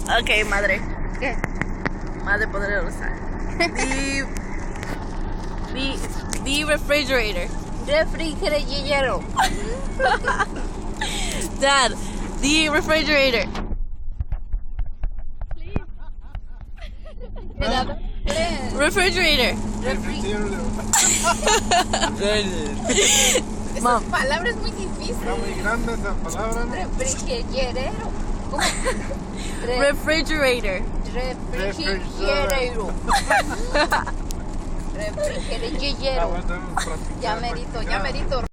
Ok, madre. ¿Qué? Madre poderosa. The refrigerator. Refrigerador. Dad, the refrigerator. Refrigerator. Esa Mom. palabra es muy difícil. Está muy grande esa palabra, ¿no? Refrigerador. ¿Cómo? Refrigerator. Refrigerador. Ah, Refrigerador. bueno, tenemos que practicar, Ya practicar. merito.